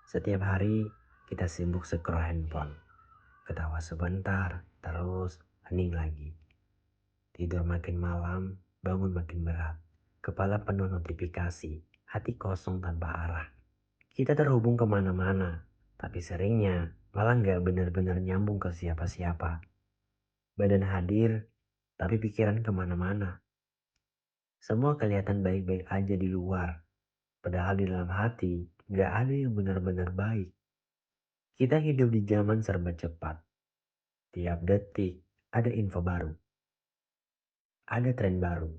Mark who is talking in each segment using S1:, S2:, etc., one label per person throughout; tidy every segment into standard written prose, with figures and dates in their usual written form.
S1: Setiap hari kita sibuk scroll handphone, ketawa sebentar, terus hening lagi. Tidur makin malam, bangun makin berat. Kepala penuh notifikasi, hati kosong tanpa arah. Kita terhubung kemana-mana, tapi seringnya malah nggak benar-benar nyambung ke siapa-siapa. Badan hadir, tapi pikiran kemana-mana. Semua kelihatan baik-baik aja di luar, padahal di dalam hati nggak ada yang benar-benar baik. Kita hidup di zaman serba cepat. Tiap detik ada info baru, ada tren baru.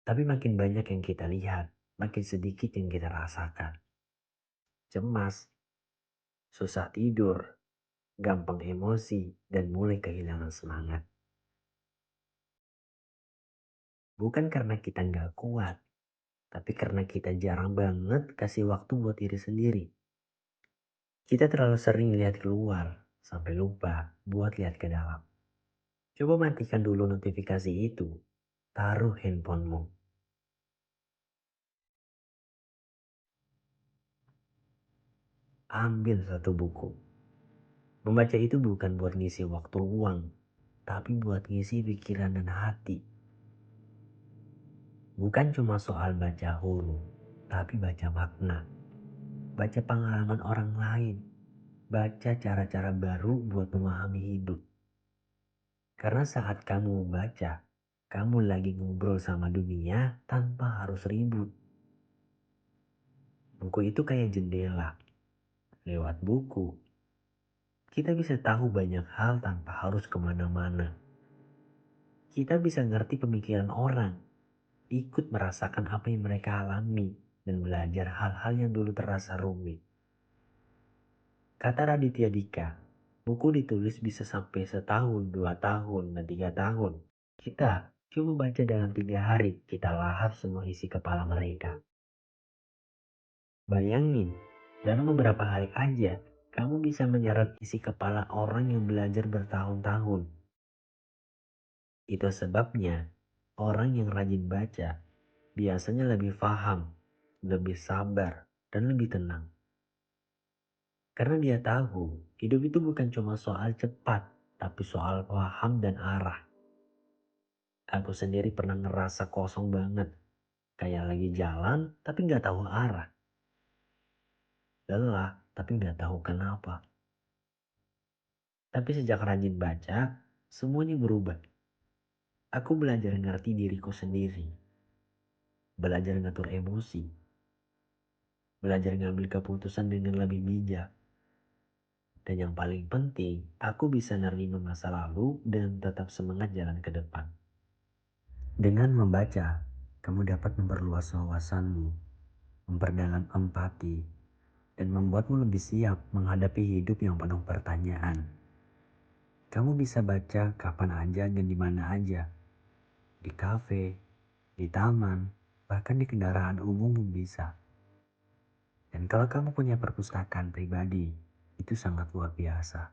S1: Tapi makin banyak yang kita lihat, makin sedikit yang kita rasakan. Cemas, susah tidur, gampang emosi, dan mulai kehilangan semangat. Bukan karena kita nggak kuat, tapi karena kita jarang banget kasih waktu buat diri sendiri. Kita terlalu sering lihat keluar, sampai lupa buat lihat ke dalam. Coba matikan dulu notifikasi itu, taruh handphonemu. Ambil satu buku. Membaca itu bukan buat ngisi waktu luang, tapi buat ngisi pikiran dan hati. Bukan cuma soal baca huruf, tapi baca makna. Baca pengalaman orang lain. Baca cara-cara baru buat memahami hidup. Karena saat kamu membaca, kamu lagi ngobrol sama dunia tanpa harus ribut. Buku itu kayak jendela. Lewat buku, kita bisa tahu banyak hal tanpa harus kemana-mana. Kita bisa ngerti pemikiran orang, ikut merasakan apa yang mereka alami, dan belajar hal-hal yang dulu terasa rumit. Kata Raditya Dika, buku ditulis bisa sampai setahun, 2 tahun, dan 3 tahun. Kita cuma baca dalam 3 hari, kita lahap semua isi kepala mereka. Bayangin, dalam beberapa hari aja, kamu bisa menyerap isi kepala orang yang belajar bertahun-tahun. Itu sebabnya orang yang rajin baca biasanya lebih paham, lebih sabar, dan lebih tenang. Karena dia tahu hidup itu bukan cuma soal cepat, tapi soal paham dan arah. Aku sendiri pernah ngerasa kosong banget, kayak lagi jalan tapi nggak tahu arah. Lelah tapi nggak tahu kenapa. Tapi sejak rajin baca, semuanya berubah. Aku belajar ngerti diriku sendiri, belajar ngatur emosi, belajar ngambil keputusan dengan lebih bijak. Dan yang paling penting, aku bisa nerima masa lalu dan tetap semangat jalan ke depan. Dengan membaca, kamu dapat memperluas wawasanmu, memperdalam empati, dan membuatmu lebih siap menghadapi hidup yang penuh pertanyaan. Kamu bisa baca kapan aja dan di mana aja. Di kafe, di taman, bahkan di kendaraan umum bisa. Dan kalau kamu punya perpustakaan pribadi, itu sangat luar biasa.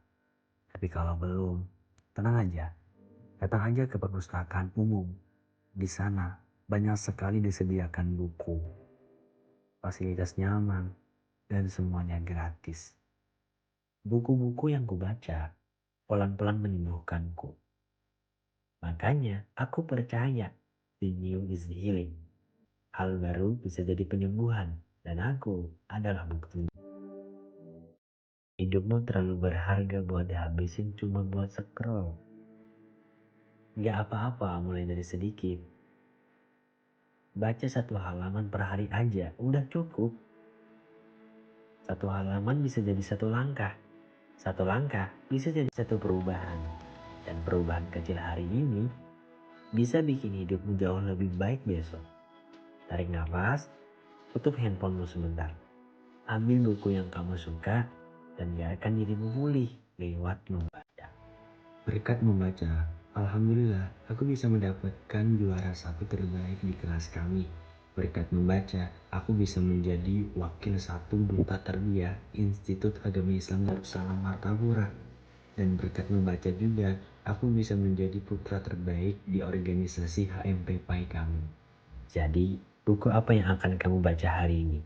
S1: Tapi kalau belum, tenang aja. Datang aja ke perpustakaan umum. Di sana banyak sekali disediakan buku, fasilitas nyaman, dan semuanya gratis. Buku-buku yang kubaca pelan-pelan menyembuhkanku. Makanya aku percaya the new is healing. Hal baru bisa jadi penyembuhan, dan aku adalah buktinya. Hidupmu terlalu berharga buat dihabisin cuma buat scroll. Gak apa-apa mulai dari sedikit. Baca satu halaman per hari aja, udah cukup. Satu halaman bisa jadi satu langkah. Satu langkah bisa jadi satu perubahan. Dan perubahan kecil hari ini bisa bikin hidupmu jauh lebih baik besok. Tarik nafas, tutup handphonemu sebentar. Ambil buku yang kamu suka dan biarkan dirimu pulih lewat membaca. Berkat membaca, alhamdulillah aku bisa mendapatkan juara satu terbaik di kelas kami. Berkat membaca, aku bisa menjadi wakil satu duta tarbiyah Institut Agama Islam Darussalam Martapura. Dan berkat membaca juga, aku bisa menjadi putra terbaik di organisasi HMP PAI kami. Jadi, buku apa yang akan kamu baca hari ini?